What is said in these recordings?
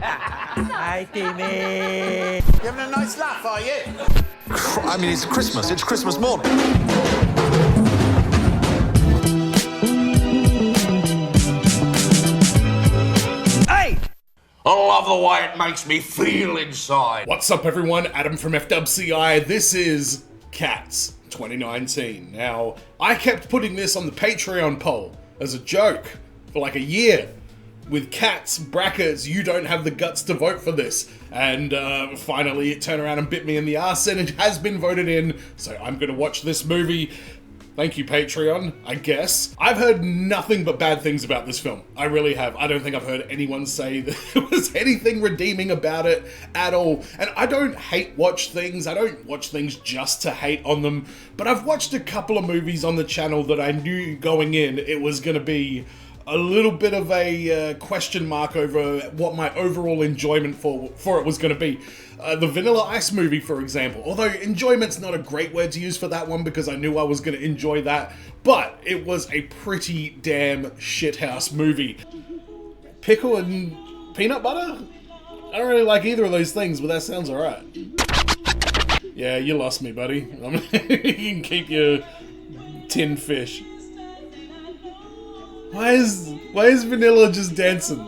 Hi, Timmy. You having a nice laugh, are you? I mean, it's Christmas. It's Christmas morning. Hey! I love the way it makes me feel inside. What's up, everyone? Adam from FWCI. This is Cats 2019. Now, I kept putting this on the Patreon poll as a joke for like a year. With Cats brackets, you don't have the guts to vote for this. And finally, it turned around and bit me in the ass, and it has been voted in. So I'm going to watch this movie. Thank you, Patreon, I guess. I've heard nothing but bad things about this film. I really have. I don't think I've heard anyone say that there was anything redeeming about it at all. And I don't hate watch things. I don't watch things just to hate on them. But I've watched a couple of movies on the channel that I knew going in it was going to be a little bit of a question mark over what my overall enjoyment for it was going to be. The Vanilla Ice movie, for example. Although enjoyment's not a great word to use for that one because I knew I was going to enjoy that. But it was a pretty damn shithouse movie. Pickle and peanut butter? I don't really like either of those things, but that sounds alright. Yeah, you lost me, buddy. You can keep your tin fish. Why is Vanilla just dancing?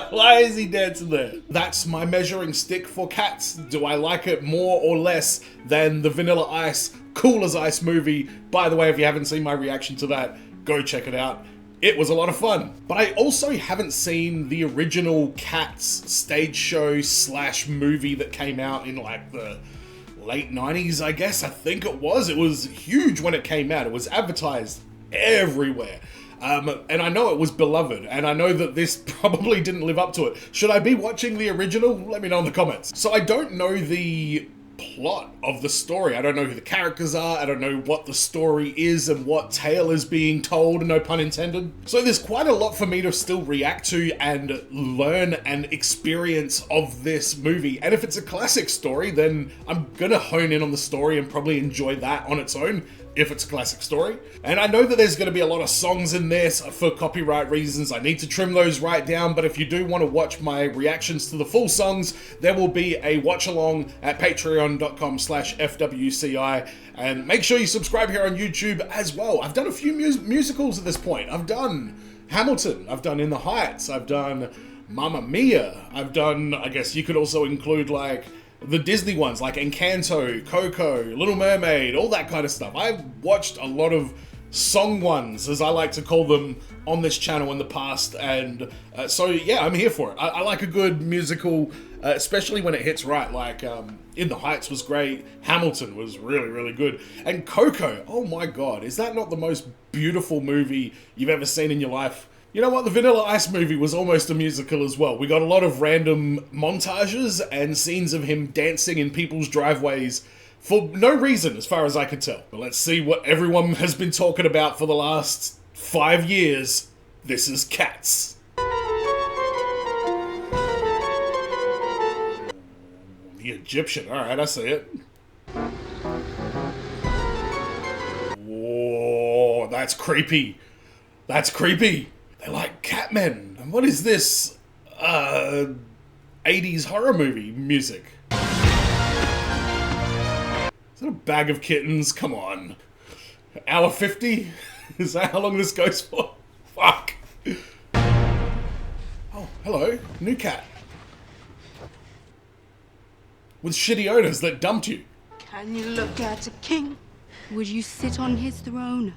Why is he dancing there? That's my measuring stick for Cats. Do I like it more or less than the Vanilla Ice, Cool as Ice movie? By the way, if you haven't seen my reaction to that, go check it out. It was a lot of fun. But I also haven't seen the original Cats stage show / movie that came out in like the late 90s, I guess. I think it was. It was huge when it came out. It was advertised everywhere. And I know it was beloved, and I know that this probably didn't live up to it. Should I be watching the original? Let me know in the comments. So I don't know the plot of the story. I don't know who the characters are. I don't know what the story is and what tale is being told, no pun intended. So there's quite a lot for me to still react to and learn and experience of this movie. And if it's a classic story, then I'm gonna hone in on the story and probably enjoy that on its own, if it's a classic story. And I know that there's going to be a lot of songs in this for copyright reasons. I need to trim those right down, but if you do want to watch my reactions to the full songs, there will be a watch along at patreon.com/FWCI, and make sure you subscribe here on YouTube as well. I've done a few musicals at this point. I've done Hamilton, I've done In the Heights, I've done Mamma Mia, I've done, I guess you could also include like the Disney ones like Encanto, Coco, Little Mermaid, all that kind of stuff. I've watched a lot of song ones, as I like to call them, on this channel in the past, and so yeah, I'm here for it. I like a good musical, especially when it hits right, like In the Heights was great, Hamilton was really, really good, and Coco, oh my god, is that not the most beautiful movie you've ever seen in your life? You know what, the Vanilla Ice movie was almost a musical as well. We got a lot of random montages and scenes of him dancing in people's driveways for no reason, as far as I could tell. But let's see what everyone has been talking about for the last 5 years. This is Cats. The Egyptian, alright, I see it. Whoa, that's creepy. That's creepy. They're like Catmen. And what is this? 80s horror movie music. Is that a bag of kittens? Come on. Hour 50? Is that how long this goes for? Fuck. Oh, hello. New cat. With shitty owners that dumped you. Can you look at a king? Would you sit on his throne?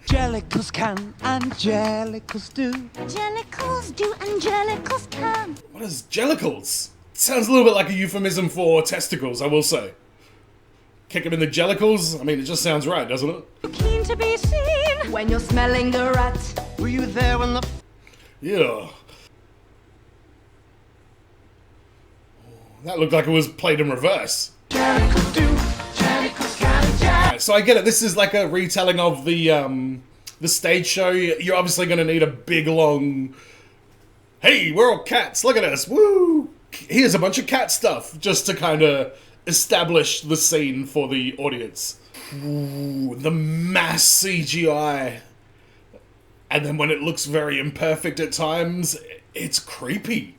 Angelicals can, Angelicals do. Angelicals do, Angelicals can. What is jellicles? Sounds a little bit like a euphemism for testicles, I will say. Kick them in the jellicles? I mean, it just sounds right, doesn't it? Keen to be seen when you're smelling a rat. Were you there when the... Yeah. That looked like it was played in reverse. Angelicals do, Angelicals can, So I get it, this is like a retelling of the stage show. You're obviously going to need a big, long, hey, we're all cats, look at us, woo! Here's a bunch of cat stuff, just to kind of establish the scene for the audience. Ooh, the mass CGI. And then when it looks very imperfect at times, it's creepy.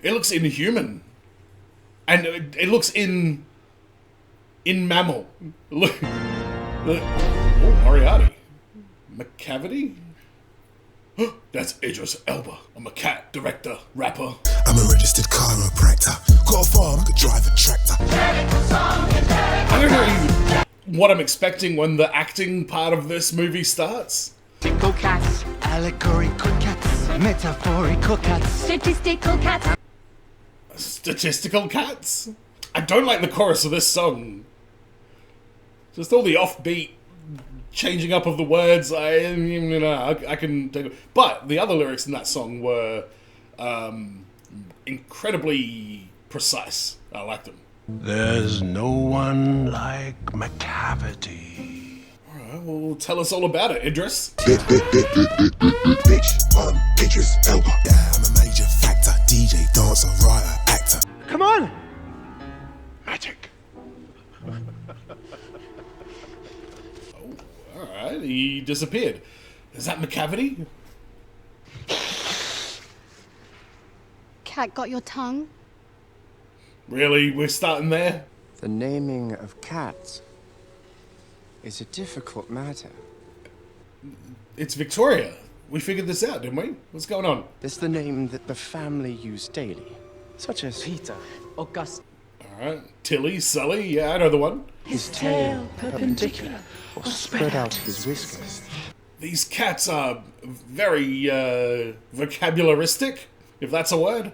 It looks inhuman. And it looks in mammal. Look. Oh, Moriarty. McCavity? That's Idris Elba. I'm a cat, director, rapper. I'm a registered chiropractor. Got a farm, I could drive a tractor. I don't know what I'm expecting when the acting part of this movie starts. Tickle cats, allegorical cats, metaphorical cats. Statistical cat. Statistical cats? I don't like the chorus of this song. Just all the offbeat changing up of the words. I can take it. But the other lyrics in that song were incredibly precise. I like them. There's no one like McCavity. Alright, well, tell us all about it, Idris. Bitch, I'm Idris Elba. Yeah, I'm a major factor. DJ, dancer, writer, actor. Come on! Magic. Alright, he disappeared. Is that McCavity? Cat got your tongue? Really? We're starting there? The naming of cats is a difficult matter. It's Victoria. We figured this out, didn't we? What's going on? It's the name that the family use daily, such as Peter. August. Alright. Tilly, Sully, yeah, I know the one. His tail perpendicular, or spread out his whiskers. These cats are very vocabularistic, if that's a word.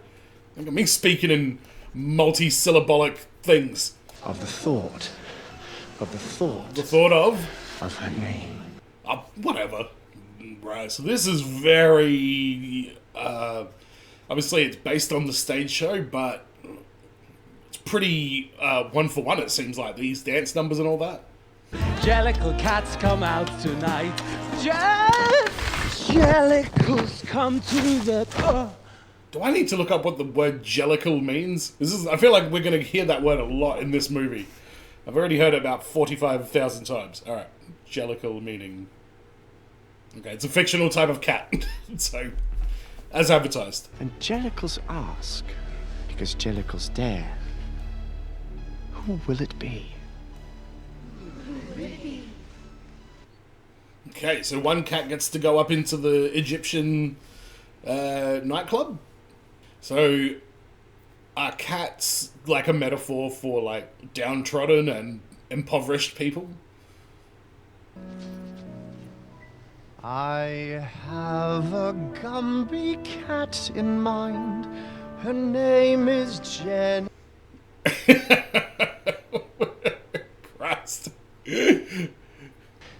Look at me speaking in multi-syllabolic things. Of the thought The thought of her name. Whatever. Right, so this is very... obviously it's based on the stage show, but it's pretty one for one, it seems like. These dance numbers and all that. Jellicle cats come out tonight. Jellicles come to the door. Do I need to look up what the word jellicle means? I feel like we're going to hear that word a lot in this movie. I've already heard it about 45,000 times. Alright, jellicle meaning... Okay, it's a fictional type of cat. So, as advertised. And jellicles ask, because jellicles dare. Who will it be? Okay, so one cat gets to go up into the Egyptian nightclub. So, are cats like a metaphor for like downtrodden and impoverished people? I have a Gumby cat in mind. Her name is Jen. Christ.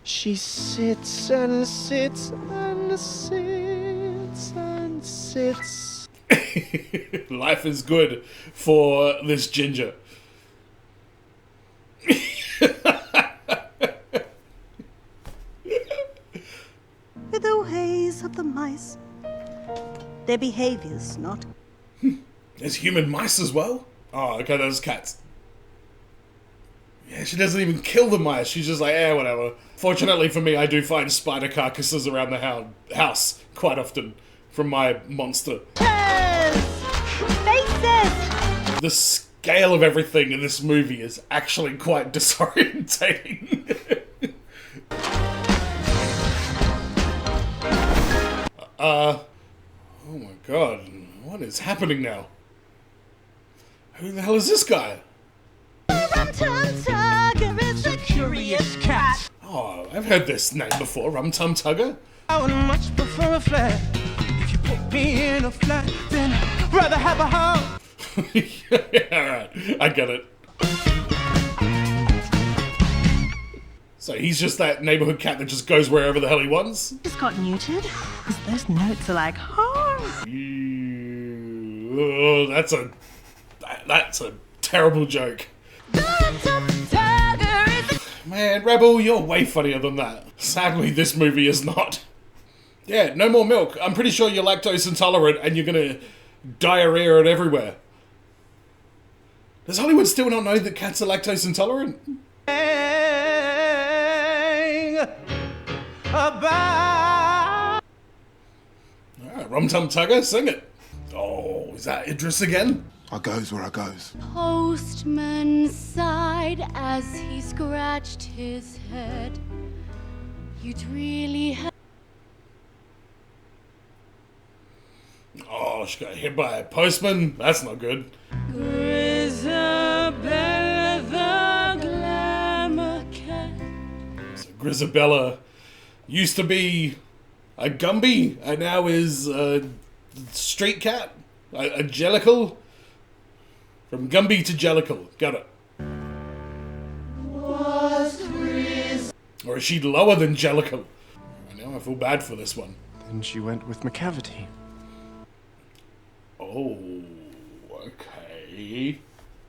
She sits and sits and sits and sits. Life is good for this ginger. With the ways of the mice, their behaviors not. There's human mice as well? Oh, okay, those cats. Yeah, she doesn't even kill the mice. She's just like, whatever. Fortunately for me, I do find spider carcasses around the house quite often from my monster. Faces! The scale of everything in this movie is actually quite disorientating. Oh my god, what is happening now? Who the hell is this guy? It's a curious cat. Oh, I've heard this name before, Rum Tum Tugger. I would much prefer a flat. If you put me in a flat, then I'd rather have a house. Yeah, alright, I get it. So he's just that neighborhood cat that just goes wherever the hell he wants? Just got neutered. Those notes are like, oh. Oh, that's a terrible joke. Man, Rebel, you're way funnier than that. Sadly, this movie is not. Yeah, no more milk. I'm pretty sure you're lactose intolerant and you're gonna diarrhea it everywhere. Does Hollywood still not know that cats are lactose intolerant? Rum Tum Tugger, sing it. Oh, is that Idris again? I goes where I goes. Postman sighed as he scratched his head. You'd really have. Oh, she got hit by a postman. That's not good. Grisabella the glamour cat. So Grisabella used to be a Gumby and now is a street cat? A Jellicle? From Gumby to Jellicle. Got it. Or is she lower than Jellicle? Now I feel bad for this one. Then she went with McCavity. Oh, okay.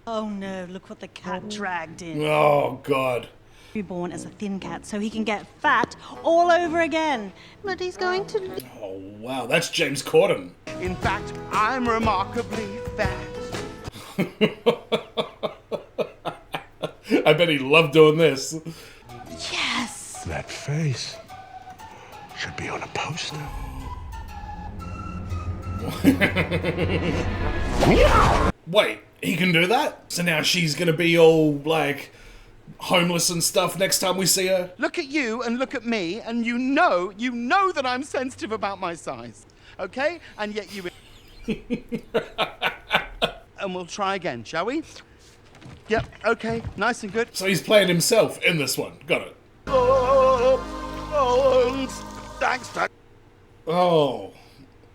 Oh no, look what the cat dragged in. Oh, God. Reborn as a thin cat so he can get fat all over again. But he's going to... Oh, wow, that's James Corden. In fact, I'm remarkably fat. I bet he loved doing this. Yes! That face should be on a poster. Wait, he can do that? So now she's gonna be all, like, homeless and stuff next time we see her? Look at you and look at me, and you know that I'm sensitive about my size, okay? And yet you... And we'll try again, shall we? Yep, okay, nice and good. So he's playing himself in this one. Got it. Thanks, Doug. Oh,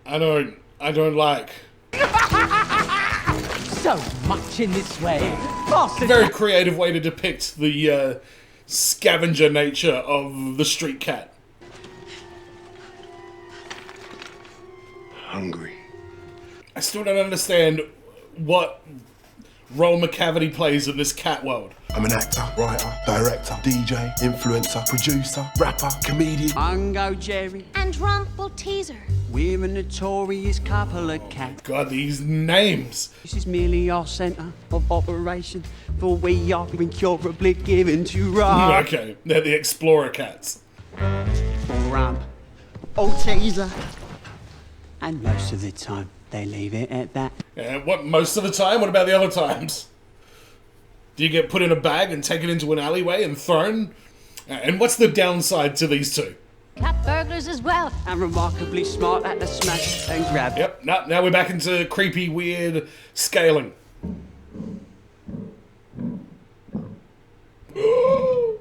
I don't like. So much in this way. Very creative way to depict the scavenger nature of the street cat. Hungry. I still don't understand what role McCavity plays in this cat world. I'm an actor, writer, director, DJ, influencer, producer, rapper, comedian. Mungo Jerry And Rumple Teaser. we're a notorious couple of cats. God, these names. This is merely our centre of operation, for we are incurably given to rock. Okay, they're the Explorer cats. Rump, or teaser. And most of the time, they leave it at that. And what, most of the time? What about the other times? Do you get put in a bag and taken into an alleyway and thrown? And what's the downside to these two? Cat burglars as well. And remarkably smart at the smash and grab. Yep, now we're back into creepy, weird scaling. Uh-oh.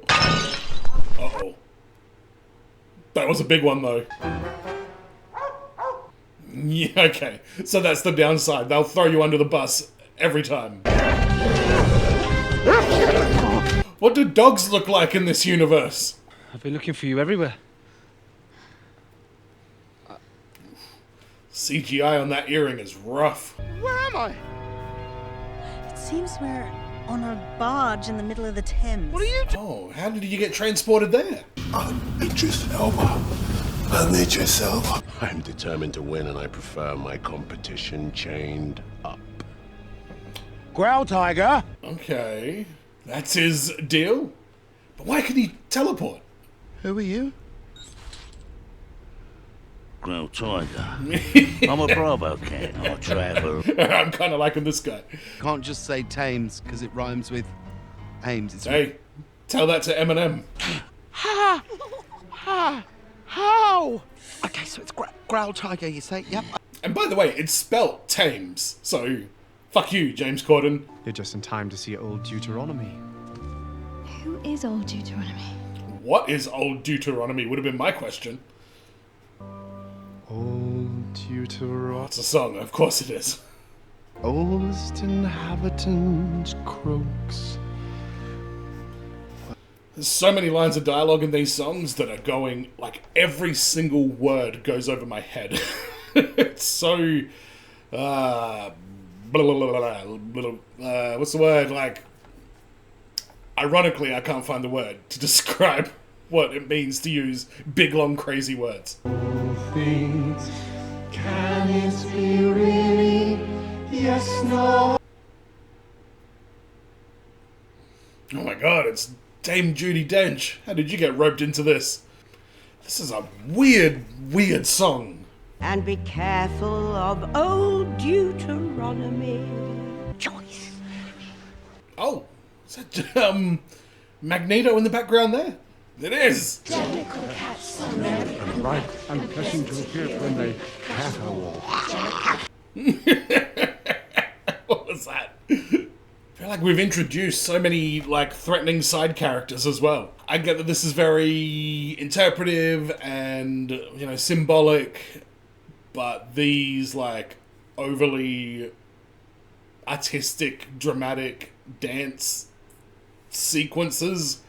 That was a big one, though. Yeah, okay. So that's the downside. They'll throw you under the bus every time. What do dogs look like in this universe? I've been looking for you everywhere. CGI on that earring is rough. Where am I? It seems we're on a barge in the middle of the Thames. What are you doing? Oh, how did you get transported there? I'm Idris Elba. I'm Idris Elba. I'm determined to win, and I prefer my competition chained up. Growl Tiger. Okay, that's his deal. But why could he teleport? Who are you? Growl Tiger. I'm a Bravo cat. I travel. I'm kind of liking this guy. Can't just say Thames because it rhymes with Ames. It's Hey, tell that to Eminem. How? Okay, so it's Growl Tiger, you say? Yep. And by the way, it's spelt Thames, so fuck you, James Corden. You're just in time to see old Deuteronomy. Who is old Deuteronomy? What is Old Deuteronomy would have been my question. Old Deuteronomy. It's a song, of course it is. Oldest inhabitant croaks. There's so many lines of dialogue in these songs that are going, like, every single word goes over my head. It's so, blah, blah, blah, blah, what's the word? Like, ironically, I can't find the word to describe what it means to use big, long, crazy words. Things. Can it be really? Yes, no. Oh my god, it's Dame Judi Dench. How did you get roped into this? This is a weird, weird song. And be careful of old Deuteronomy. Choice. Oh, is that Magneto in the background there? It is! Technical cats. Right and pleasant to hear when they caterwauch. What was that? I feel like we've introduced so many, like, threatening side characters as well. I get that this is very interpretive and, you know, symbolic, but these, like, overly artistic, dramatic dance sequences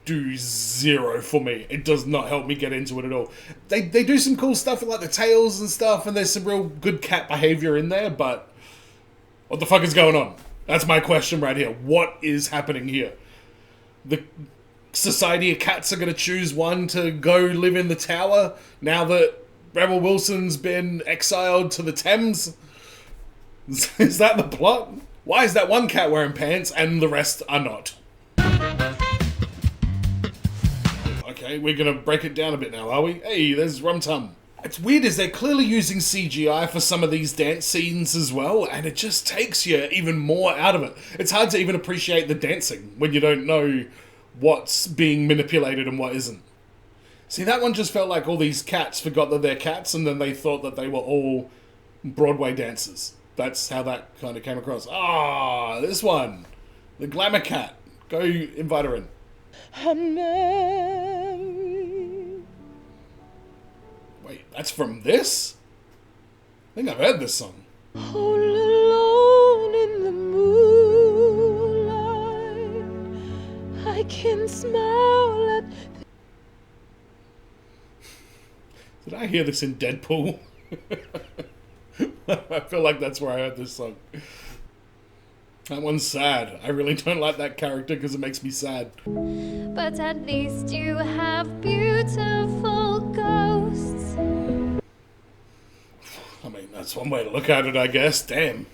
do zero for me. It does not help me get into it at all. They do some cool stuff with, like, the tails and stuff, and there's some real good cat behavior in there, but what the fuck is going on? That's my question right here. What is happening here? The Society of Cats are going to choose one to go live in the tower now that Rebel Wilson's been exiled to the Thames? Is that the plot? Why is that one cat wearing pants and the rest are not? Okay, we're going to break it down a bit now, are we? Hey, there's Rum Tum. It's weird is they're clearly using CGI for some of these dance scenes as well, and it just takes you even more out of it. It's hard to even appreciate the dancing when you don't know what's being manipulated and what isn't. See, that one just felt like all these cats forgot that they're cats, and then they thought that they were all Broadway dancers. That's how that kind of came across. Ah, this one. The glamour cat. Go invite her in. Wait, that's from this? I think I've heard this song. All alone in the moonlight, I can smile at. Did I hear this in Deadpool? I feel like that's where I heard this song. That one's sad. I really don't like that character because it makes me sad. But at least you have beautiful ghosts. I mean, that's one way to look at it, I guess. Damn.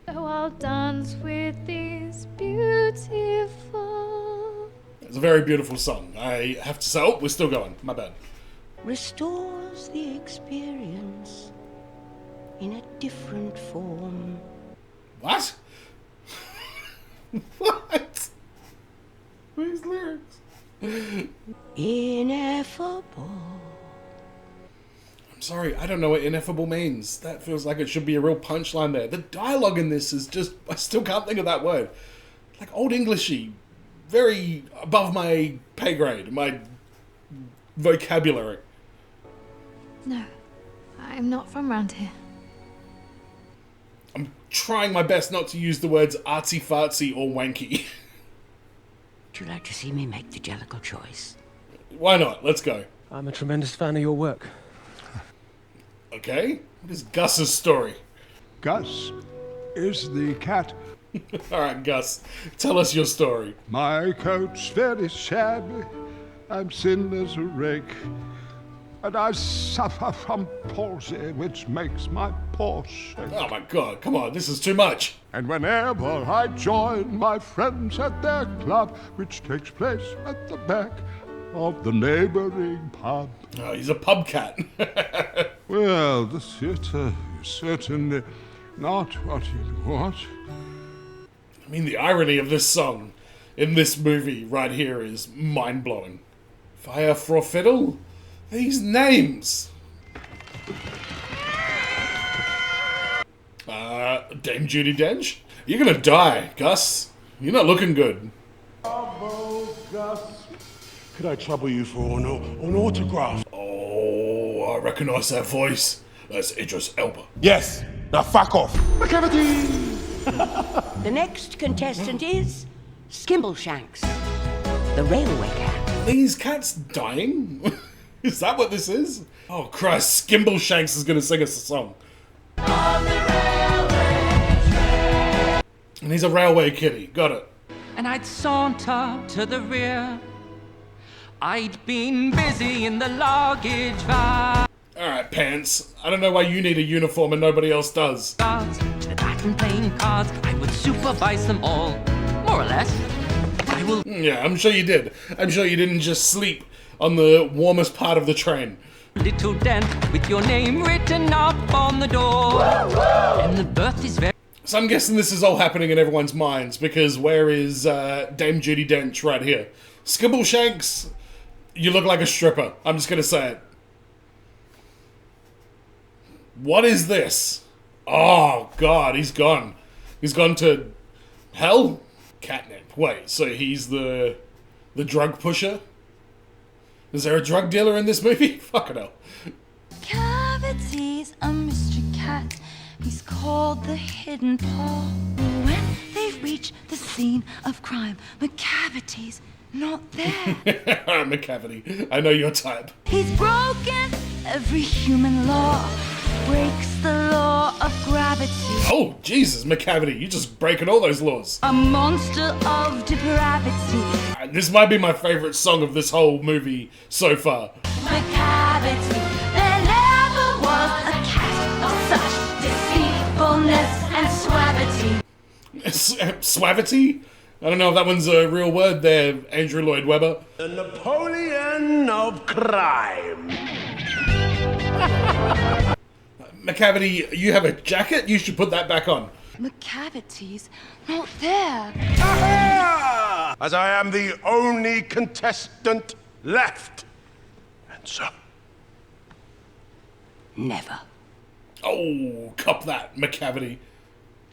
So I'll dance with these beautiful. It's a very beautiful song. I have to say, oh, we're still going. My bad. Restores the experience in a different form. What? What? Where's lyrics? Ineffable. I'm sorry, I don't know what ineffable means. That feels like it should be a real punchline there. The dialogue in this is just, I still can't think of that word. Like Old Englishy. Very above my pay grade, my vocabulary. No, I'm not from around here. I'm trying my best not to use the words artsy-fartsy or wanky. Would you like to see me make the Jellicle choice? Why not? Let's go. I'm a tremendous fan of your work. Okay. What is Gus's story? Gus is the cat. Alright, Gus. Tell us your story. My coat's very shabby. I'm thin as a rake. And I suffer from palsy, which makes my paws shake. Oh my god, come on, this is too much. And whenever I join my friends at their club, which takes place at the back of the neighboring pub. Oh, he's a pub cat. Well, the theatre is certainly not what you'd want. I mean, the irony of this song in this movie right here is mind-blowing. Fire for fiddle? These names! Dame Judi Dench? You're gonna die, Gus. You're not looking good. Bravo, Gus. Could I trouble you for an autograph? Oh, I recognise that voice. That's Idris Elba. Yes. Now fuck off. The next contestant is Skimbleshanks, the railway cat. Are these cats dying? Is that what this is? Oh Christ, Skimbleshanks is gonna sing us a song. And he's a railway kitty, got it. And I'd saunter to the rear. I'd been busy in the luggage van. Alright, Pants. I don't know why you need a uniform and nobody else does. To the back and playing cards, I would supervise them all. More or less. I will. Yeah, I'm sure you did. I'm sure you didn't just sleep on the warmest part of the train. little dent with your name written up on the door. And the birth is very... So I'm guessing this is all happening in everyone's minds, because where is Dame Judi Dench right here? Skimbleshanks, you look like a stripper. I'm just gonna say it. What is this? Oh god, he's gone. He's gone to hell? Catnip. Wait, so he's the drug pusher? Is there a drug dealer in this movie? Fucking hell. Cavity's a mystery cat. He's called the hidden paw. When they reach the scene of crime, McCavity's not there. McCavity, I know your type. He's broken every human law, breaks the law of gravity. Oh, Jesus, McCavity, you just breaking all those laws. A monster of depravity. This might be my favorite song of this whole movie so far. McCavity, there never was a cat of such deceitfulness and suavity. Suavity? I don't know if that one's a real word there, Andrew Lloyd Webber. The Napoleon of crime. McCavity, you have a jacket? You should put that back on. McCavity's not there. As I am the only contestant left. And so... Never. Oh, cop that, McCavity.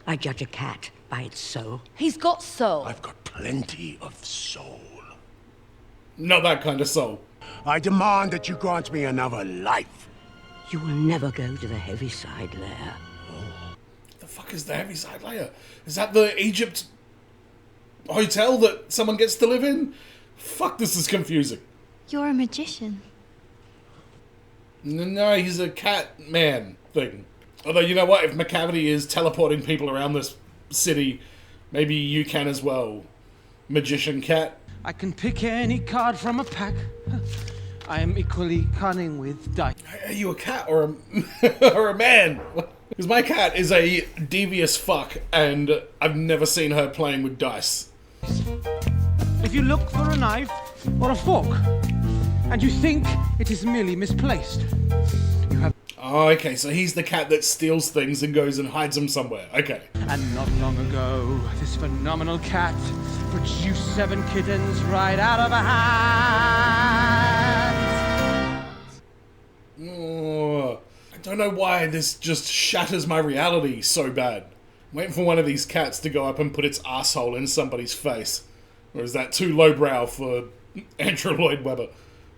I judge a cat by its soul. He's got soul. I've got plenty of soul. Not that kind of soul. I demand that you grant me another life. You will never go to the Heaviside lair. What the fuck is the Heaviside lair? Is that the Egypt hotel that someone gets to live in? Fuck, this is confusing. You're a magician. No, he's a cat man thing. Although, you know what? If McCavity is teleporting people around this city, maybe you can as well. Magician cat. I can pick any card from a pack. I am equally cunning with dice. Are you a cat or a, or a man? Because my cat is a devious fuck, and I've never seen her playing with dice. If you look for a knife or a fork, and you think it is merely misplaced, you have... Oh, okay, so he's the cat that steals things and goes and hides them somewhere. Okay. And not long ago, this phenomenal cat produced 7 kittens right out of a hat. Oh, I don't know why this just shatters my reality so bad. I'm waiting for one of these cats to go up and put its asshole in somebody's face. Or is that too lowbrow for Andrew Lloyd Webber?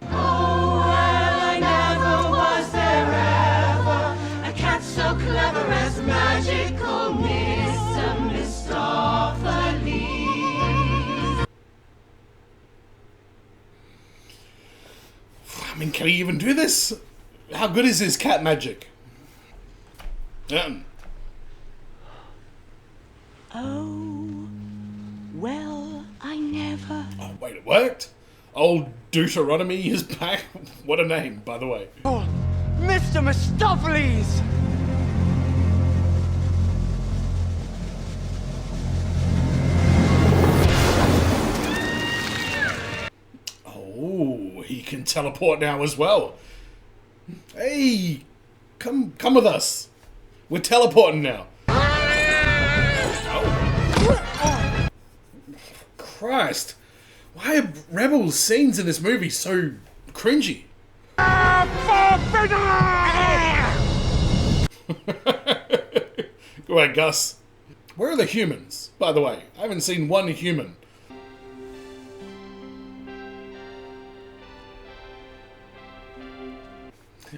Oh, well, I never was there ever a cat so clever as magical Mr. Mistopheles. I mean, can he even do this? How good is his cat magic? Oh, well, I never... Oh, wait, it worked? Old Deuteronomy is back? What a name, by the way. Oh, Mr. Mistopheles! Oh, he can teleport now as well. Hey, come with us. We're teleporting now. Oh. Christ. Why are Rebel's scenes in this movie so cringy? Go ahead, Gus. Where are the humans, by the way? I haven't seen one human.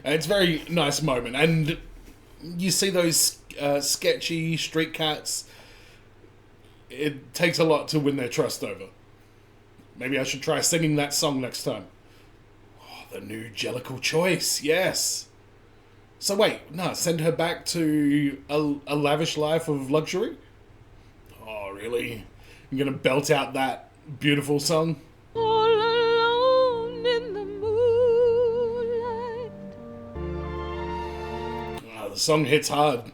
It's a very nice moment, and you see those sketchy street cats. It takes a lot to win their trust over. Maybe I should try singing that song next time. Oh, the new Jellicle choice, yes. So wait, no, send her back to a lavish life of luxury? Oh, really? You're gonna belt out that beautiful song? All alone in the moonlight. Oh, the song hits hard.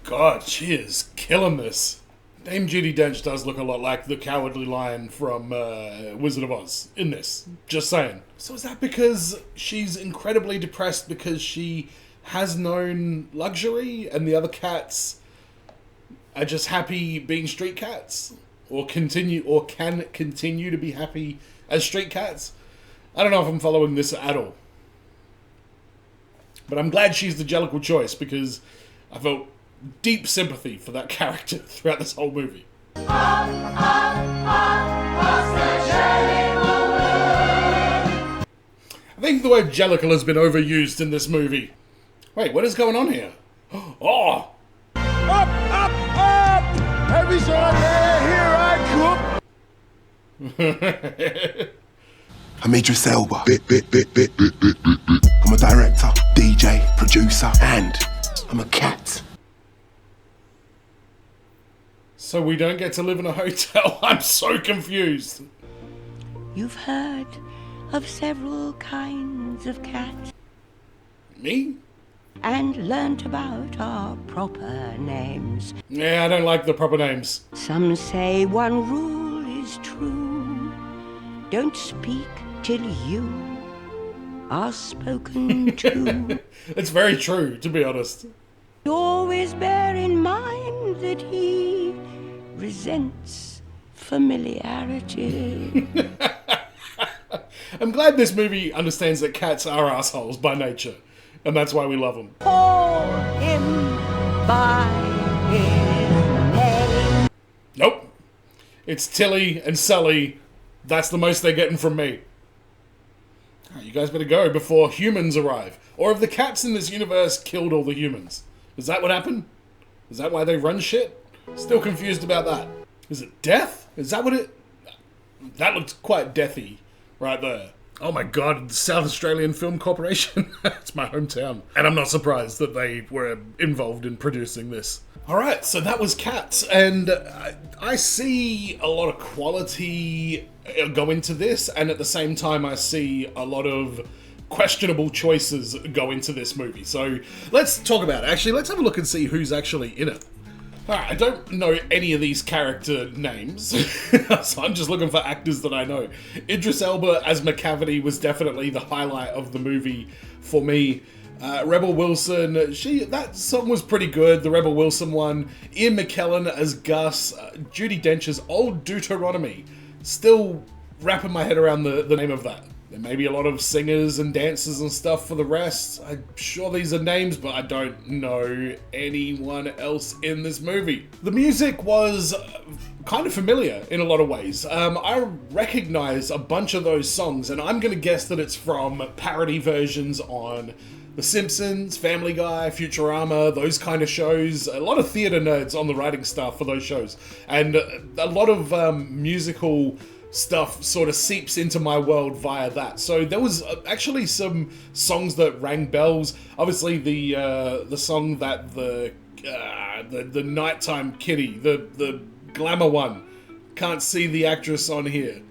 God, she is killing this. Dame Judi Dench does look a lot like the Cowardly Lion from Wizard of Oz in this. Just saying. So is that because she's incredibly depressed because she has known luxury and the other cats are just happy being street cats? Or can continue to be happy as street cats? I don't know if I'm following this at all. But I'm glad she's the Jellicle choice because I felt deep sympathy for that character throughout this whole movie. I think the word Jellicle has been overused in this movie. Wait, what is going on here? Oh! Up, up, up! Heavy's on here I come! I'm Idris Elba. I'm a director, DJ, producer, and I'm a cat. So we don't get to live in a hotel? I'm so confused. You've heard of several kinds of cats. Me? And learnt about our proper names. Yeah, I don't like the proper names. Some say one rule is true. Don't speak till you are spoken to. It's very true, to be honest. Always bear in mind that he resents familiarity. I'm glad this movie understands that cats are assholes by nature, and that's why we love them. Call him by his name. Nope. It's Tilly and Sully. That's the most they're getting from me. You guys better go before humans arrive. Or have the cats in this universe killed all the humans? Is that what happened? Is that why they run shit? Still confused about that. Is it death? Is that what it... That looked quite deathy right there. Oh my god, the South Australian Film Corporation. It's my hometown. And I'm not surprised that they were involved in producing this. Alright, so that was Cats, and I see a lot of quality go into this, and at the same time I see a lot of questionable choices go into this movie. So let's talk about it. Actually, let's have a look and see who's actually in it. Alright, I don't know any of these character names, so I'm just looking for actors that I know. Idris Elba as McCavity was definitely the highlight of the movie for me. Rebel Wilson, that song was pretty good, the Rebel Wilson one. Ian McKellen as Gus, Judi Dench as Old Deuteronomy. Still wrapping my head around the name of that. There may be a lot of singers and dancers and stuff for the rest. I'm sure these are names, but I don't know anyone else in this movie. The music was kind of familiar in a lot of ways. I recognize a bunch of those songs, and I'm gonna guess that it's from parody versions on The Simpsons, Family Guy, Futurama, those kind of shows. A lot of theater nerds on the writing staff for those shows. And a lot of musical stuff sort of seeps into my world via that. So there was actually some songs that rang bells. Obviously the song that the nighttime kitty, the glamour one, can't see the actress on here.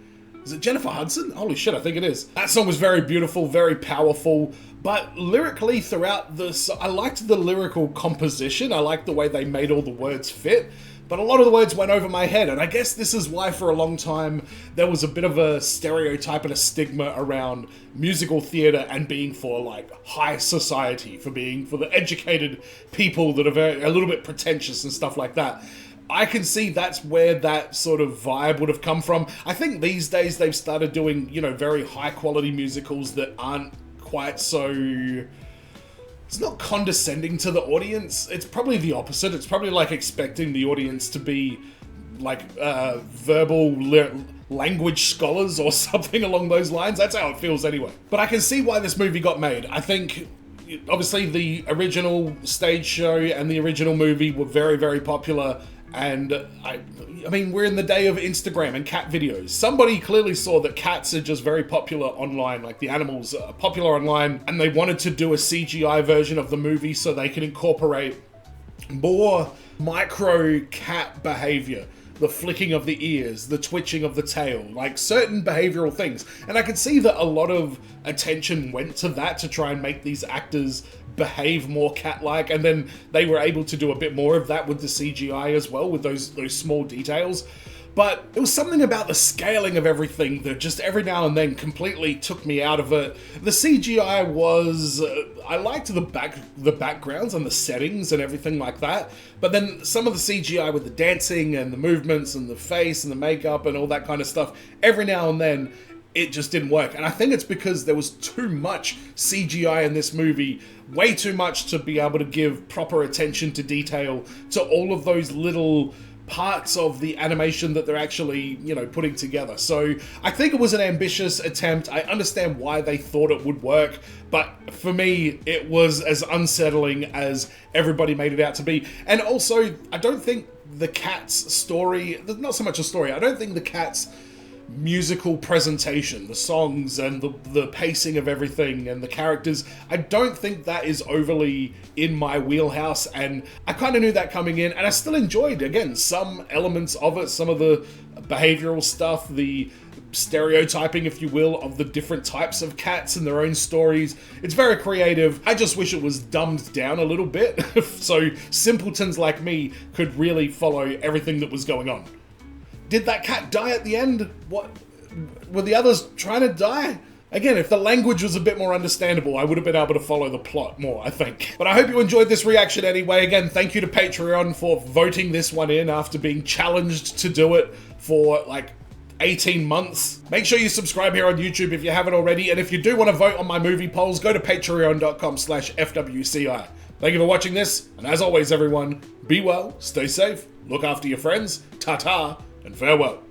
Is it Jennifer Hudson? Holy shit, I think it is. That song was very beautiful, very powerful, but lyrically throughout I liked the lyrical composition. I liked the way they made all the words fit, but a lot of the words went over my head, and I guess this is why for a long time there was a bit of a stereotype and a stigma around musical theatre and being for like high society, for the educated people that are a little bit pretentious and stuff like that. I can see that's where that sort of vibe would have come from. I think these days they've started doing, very high quality musicals that aren't quite so... It's not condescending to the audience. It's probably the opposite. It's probably like expecting the audience to be like verbal language scholars or something along those lines. That's how it feels anyway. But I can see why this movie got made. I think... Obviously, the original stage show and the original movie were very, very popular. And I mean, we're in the day of Instagram and cat videos. Somebody clearly saw that cats are just very popular online, like the animals are popular online, and they wanted to do a CGI version of the movie so they can incorporate more micro cat behavior. The flicking of the ears, the twitching of the tail, like certain behavioral things. And I can see that a lot of attention went to that to try and make these actors behave more cat-like, and then they were able to do a bit more of that with the CGI as well, with those small details. But it was something about the scaling of everything that just every now and then completely took me out of it. The CGI was... I liked the backgrounds and the settings and everything like that, but then some of the CGI with the dancing and the movements and the face and the makeup and all that kind of stuff, every now and then it just didn't work. And I think it's because there was too much CGI in this movie, way too much to be able to give proper attention to detail to all of those little parts of the animation that they're actually, you know, putting together. So I think it was an ambitious attempt. I understand why they thought it would work, but for me, it was as unsettling as everybody made it out to be. And also, I don't think the cat's story, not so much a story, I don't think the cat's musical presentation, the songs and the pacing of everything and the characters, I don't think that is overly in my wheelhouse, and I kind of knew that coming in, and I still enjoyed, again, some elements of it, some of the behavioral stuff, the stereotyping, if you will, of the different types of cats and their own stories. It's very creative. I just wish it was dumbed down a little bit so simpletons like me could really follow everything that was going on. Did that cat die at the end? What? Were the others trying to die? Again, if the language was a bit more understandable, I would have been able to follow the plot more, I think. But I hope you enjoyed this reaction anyway. Again, thank you to Patreon for voting this one in after being challenged to do it for like 18 months. Make sure you subscribe here on YouTube if you haven't already. And if you do want to vote on my movie polls, go to patreon.com/FWCI. Thank you for watching this. And as always, everyone, be well, stay safe, look after your friends, ta-ta, and farewell.